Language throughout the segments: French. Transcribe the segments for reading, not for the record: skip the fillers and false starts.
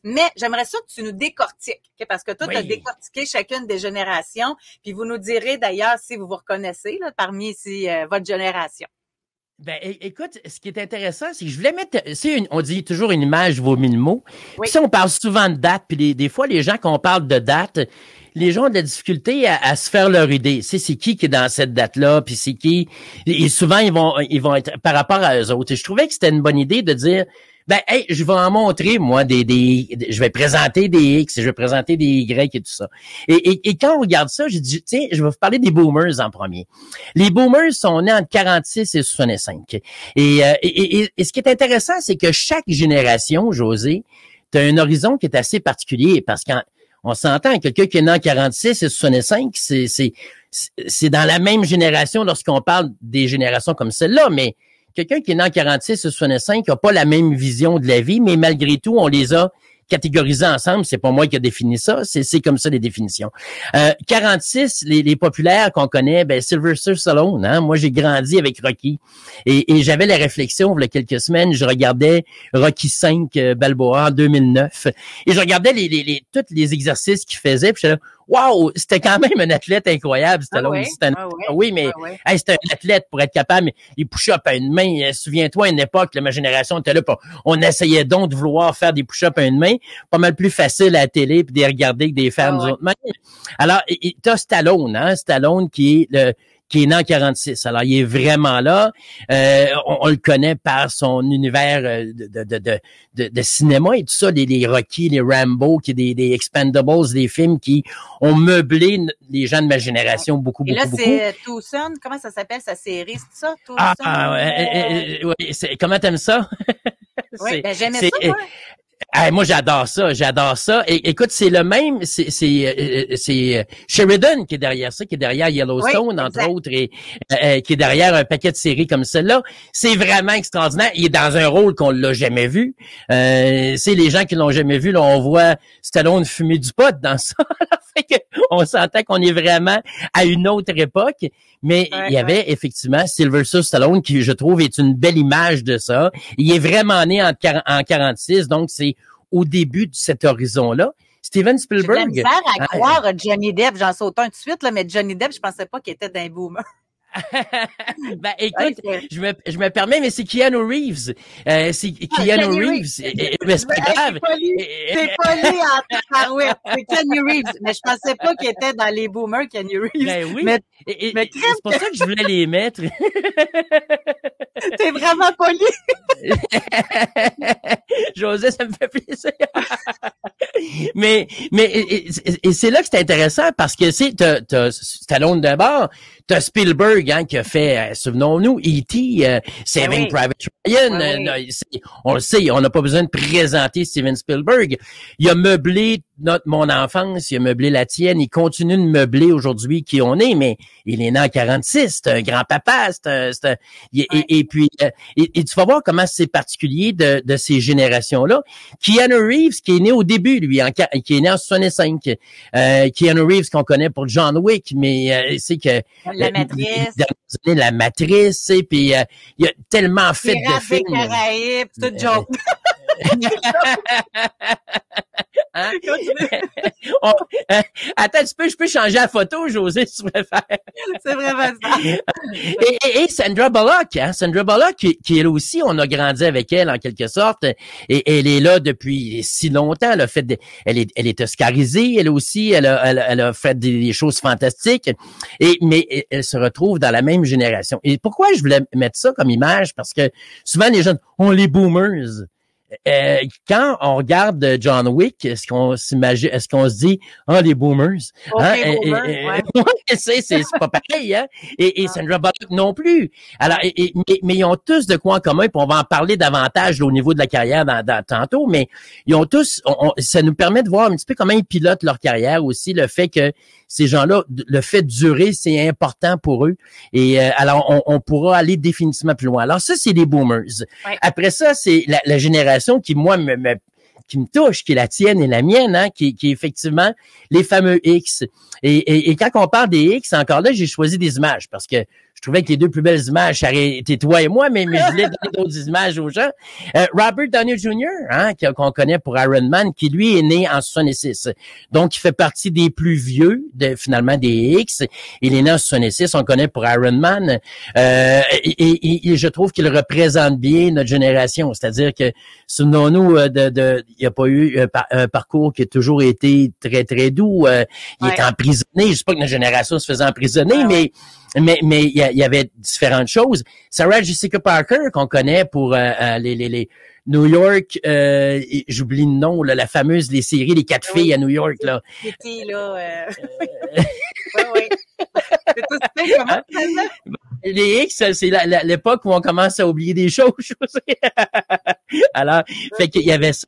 Mais j'aimerais ça que tu nous décortiques, okay? Parce que toi, tu as Oui. décortiqué chacune des générations, puis vous nous direz d'ailleurs si vous vous reconnaissez là, parmi votre génération. Ben, écoute, ce qui est intéressant, c'est que je voulais mettre, on dit toujours une image vaut mille mots. Oui. Puis ça, on parle souvent de date, puis des fois, les gens, quand on parle de date, les gens ont de la difficulté à se faire leur idée. C'est qui est dans cette date-là, puis c'est qui. Et souvent, ils vont être par rapport à eux autres. Et je trouvais que c'était une bonne idée de dire, ben, hey, je vais en montrer, moi, je vais présenter des X, je vais présenter des Y et tout ça. Et quand on regarde ça, j'ai dit, tiens, je vais vous parler des boomers en premier. Les boomers sont nés entre 46 et 65. Et ce qui est intéressant, c'est que chaque génération, José, tu as un horizon qui est assez particulier parce qu'on s'entend, quelqu'un qui est né en 46 et 65, c'est dans la même génération lorsqu'on parle des générations comme celle-là, mais quelqu'un qui est né en 46 et 65 n'a pas la même vision de la vie, mais malgré tout, on les a catégorisés ensemble. C'est pas moi qui ai défini ça, c'est comme ça les définitions. 46, les populaires qu'on connaît, ben Sylvester Stallone, hein. Moi, j'ai grandi avec Rocky et j'avais la réflexion, il y a quelques semaines, je regardais Rocky 5 Balboa en 2009 et je regardais tous les exercices qu'il faisait, puis j'étais là, wow, c'était quand même un athlète incroyable, Stallone. Oui, mais hey, c'était un athlète pour être capable, il push-up à une main. Souviens-toi, à une époque, ma génération était là, on essayait donc de vouloir faire des push-ups à une main, pas mal plus facile à la télé puis de les regarder que des faire nous autres mêmes. Alors, t'as Stallone, hein, Stallone qui est né en 46. Alors, il est vraiment là. On le connaît par son univers de cinéma et tout ça, les Rocky, les Rambo, des Expendables, des films qui ont meublé les gens de ma génération beaucoup. Et là, beaucoup. C'est Tucson. Comment ça s'appelle, sa série? C'est ça, Tucson? Oui. Comment t'aimes ça? Oui, ben j'aimais ça, moi. Moi, j'adore ça. Et écoute, c'est le même, c'est Sheridan qui est derrière ça, qui est derrière Yellowstone, entre autres, et qui est derrière un paquet de séries comme celle-là. C'est vraiment extraordinaire. Il est dans un rôle qu'on l'a jamais vu. C'est les gens qui l'ont jamais vu, là, on voit Stallone fumer du pot dans ça. Fait que on sentait qu'on est vraiment à une autre époque. Mais il y avait effectivement Sylvester Stallone qui, je trouve, est une belle image de ça. Il est vraiment né en 46, donc c'est au début de cet horizon-là. Steven Spielberg. J'ai de la misère à croire Johnny Depp. J'en saute un tout de suite, là, mais Johnny Depp, je pensais pas qu'il était d'un boomer. Ben, écoute, je me permets, mais c'est Keanu Reeves. C'est Keanu Reeves. Mais c'est pas grave. C'est poli en tabarouette. C'est Keanu Reeves. Mais je pensais pas qu'il était dans les boomers, Keanu Reeves. Ben oui. Mais c'est pour ça que je voulais les mettre. T'es vraiment poli. José, ça me fait plaisir. mais c'est là que c'est intéressant parce que t'as Stallone d'abord, t'as Spielberg, hein, qui a fait, souvenons-nous, E.T., Saving Private Ryan. On le sait, on n'a pas besoin de présenter Steven Spielberg. Il a meublé mon enfance, il a meublé la tienne, il continue de meubler aujourd'hui qui on est, mais il est né en 46, c'est un grand-papa, et puis tu vas voir comment c'est particulier de ces générations-là. Keanu Reeves, qui est né au début, lui, qui est né en 65. Keanu Reeves, qu'on connaît pour John Wick, mais c'est que La Matrice. La Matrice, et puis il a tellement fait de films. Des Caraïbes, c'est tout joke. Hein? Attends, je peux changer la photo, José, si tu préfères. C'est vraiment ça. Et Sandra Bullock, hein? Sandra Bullock, qui elle aussi, on a grandi avec elle en quelque sorte, et elle est là depuis si longtemps. Elle est oscarisée, elle aussi, elle a fait des choses fantastiques, mais elle se retrouve dans la même génération. Et pourquoi je voulais mettre ça comme image? Parce que souvent les jeunes, les boomers. Quand on regarde John Wick, est-ce qu'on se dit, les boomers, hein? C'est pas pareil, hein? Et Sandra Bullock non plus. Alors, mais ils ont tous de quoi en commun, puis on va en parler davantage là, au niveau de la carrière dans tantôt, mais ils ont tous, ça nous permet de voir un petit peu comment ils pilotent leur carrière aussi, le fait que ces gens-là, le fait de durer, c'est important pour eux. Et alors, on pourra aller définitivement plus loin. Alors ça, c'est les boomers. Ouais. Après ça, c'est la génération qui, moi, qui me touche, qui est la tienne et la mienne, hein, qui est effectivement les fameux X. Et quand on parle des X, encore là, j'ai choisi des images parce que je trouvais que les deux plus belles images, ça aurait été toi et moi, mais je voulais donner d'autres images aux gens. Robert Downey Jr., hein, qu'on connaît pour Iron Man, qui lui est né en 66. Donc, il fait partie des plus vieux, finalement, des X. Il est né en 66, on connaît pour Iron Man. Et je trouve qu'il représente bien notre génération. C'est-à-dire que, souvenons-nous, il n'y a pas eu un parcours qui a toujours été très, très doux. Il est emprisonné. Je sais pas que notre génération se faisait emprisonner, mais il y avait différentes choses. Sarah Jessica Parker, qu'on connaît pour les New York, j'oublie le nom, là, la fameuse, les séries, les 4 filles à New York, là. C'était, là, oui. C'est tout ça, comment les X, c'est l'époque où on commence à oublier des choses. Alors, fait qu'il y avait ça.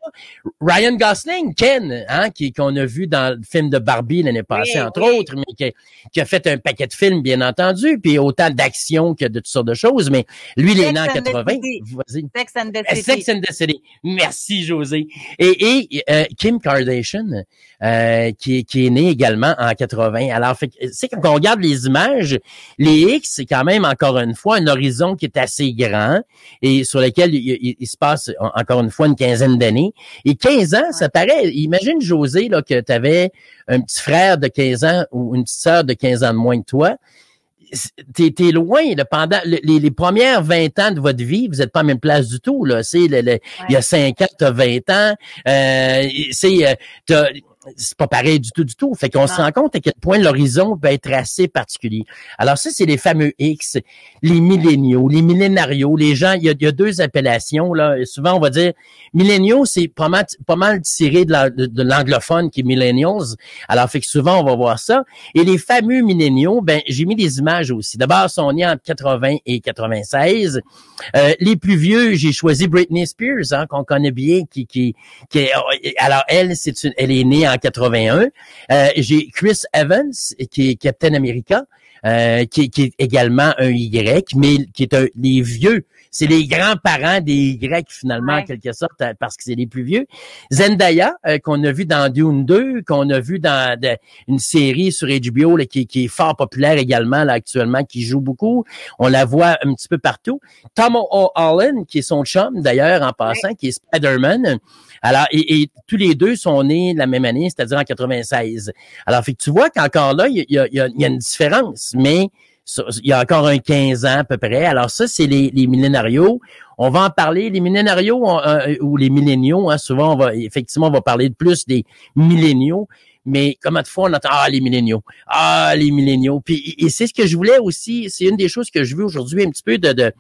Ryan Gosling, Ken, hein, qu'on a vu dans le film de Barbie l'année passée, entre autres, mais qui a fait un paquet de films, bien entendu, puis autant d'action que de toutes sortes de choses, mais lui, il est né en 80. Vas-y. Sex and the City. Sex and the City. Merci, José. Et Kim Kardashian, qui est née également en 80. Alors, fait c'est quand on regarde les images, les X, c'est quand même, encore une fois, un horizon qui est assez grand et sur lequel il se passe, encore une fois, une quinzaine d'années. Et 15 ans, ça paraît, imagine, José, là, que tu avais un petit frère de 15 ans ou une petite sœur de 15 ans de moins que toi. T'es loin, là, pendant les premières 20 ans de votre vie, vous êtes pas à la même place du tout, là. C'est, il y a 5 ans, t'as 20 ans, c'est pas pareil du tout. Fait qu'on se rend compte à quel point l'horizon peut être assez particulier. Alors ça, c'est les fameux X, les milléniaux, les millénarios, les gens, il y a deux appellations, là. Souvent, on va dire, milléniaux, c'est pas mal tiré de l'anglophone qui est millennials. Alors, fait que souvent, on va voir ça. Et les fameux milléniaux, ben, j'ai mis des images aussi. D'abord, ils sont nés entre 80 et 96. Les plus vieux, j'ai choisi Britney Spears, hein, qu'on connaît bien, alors elle est née en 81. J'ai Chris Evans, qui est Captain America, qui est également un Y, mais qui est les vieux. C'est les grands-parents des Y, finalement, en quelque sorte, parce que c'est les plus vieux. Zendaya, qu'on a vu dans Dune 2, qu'on a vu dans une série sur HBO, là, qui est fort populaire également, là, actuellement, qui joue beaucoup. On la voit un petit peu partout. Tom Holland, qui est son chum, d'ailleurs, en passant, qui est Spider-Man. Alors, et tous les deux sont nés la même année, c'est-à-dire en 96. Alors, fait que tu vois qu'encore là, il y a une différence, mais il y a encore un 15 ans à peu près. Alors ça, c'est les millénarios. On va en parler. Les millénarios ou les milléniaux, hein, souvent, on va parler de plus des milléniaux. Mais comme de fois, on entend les milléniaux. Puis et c'est ce que je voulais aussi. C'est une des choses que je veux aujourd'hui un petit peu de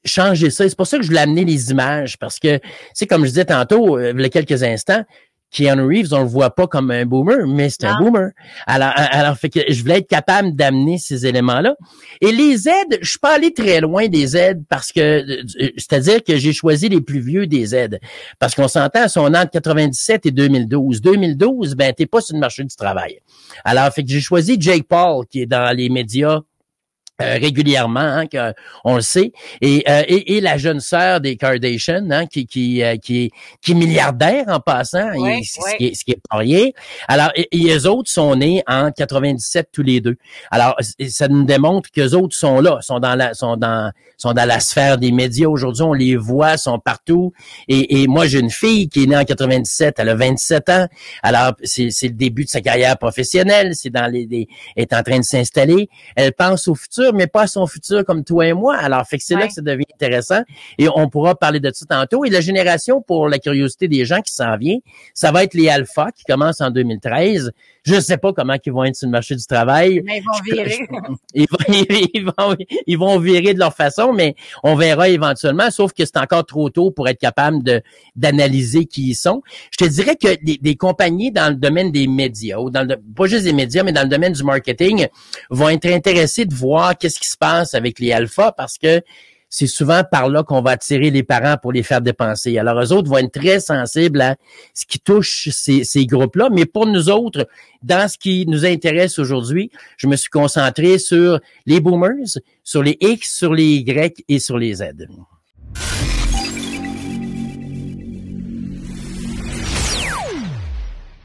changer ça. C'est pour ça que je voulais amener les images parce que c'est comme je disais tantôt, il y a quelques instants. Keanu Reeves, on le voit pas comme un boomer, mais c'est un boomer. Alors, fait que je voulais être capable d'amener ces éléments-là. Et les aides, je suis pas allé très loin des aides parce que, c'est-à-dire que j'ai choisi les plus vieux des aides. Parce qu'on s'entend, ils sont entre 97 et 2012. 2012, ben, t'es pas sur le marché du travail. Alors, fait que j'ai choisi Jake Paul, qui est dans les médias, régulièrement, hein, on le sait, et la jeune sœur des Kardashian, hein, qui est milliardaire en passant, ce qui est pas rien. Alors, et les autres sont nés en 97 tous les deux. Alors, ça nous démontre qu'eux autres sont là, sont dans la sphère des médias aujourd'hui, on les voit, sont partout. Et moi, j'ai une fille qui est née en 97, elle a 27 ans. Alors, c'est le début de sa carrière professionnelle, c'est elle est en train de s'installer. Elle pense au futur, mais pas à son futur comme toi et moi. Alors, fait que c'est là que ça devient intéressant et on pourra parler de ça tantôt. Et la génération, pour la curiosité des gens qui s'en vient, ça va être les alphas qui commencent en 2013. Je ne sais pas comment ils vont être sur le marché du travail. Mais ils vont virer. Ils vont virer de leur façon, mais on verra éventuellement, sauf que c'est encore trop tôt pour être capable d'analyser qui ils sont. Je te dirais que des compagnies dans le domaine des médias, ou pas juste des médias, mais dans le domaine du marketing, vont être intéressées de voir qu'est-ce qui se passe avec les alphas parce que c'est souvent par là qu'on va attirer les parents pour les faire dépenser. Alors, eux autres vont être très sensibles à ce qui touche ces groupes-là. Mais pour nous autres, dans ce qui nous intéresse aujourd'hui, je me suis concentré sur les boomers, sur les X, sur les Y et sur les Z.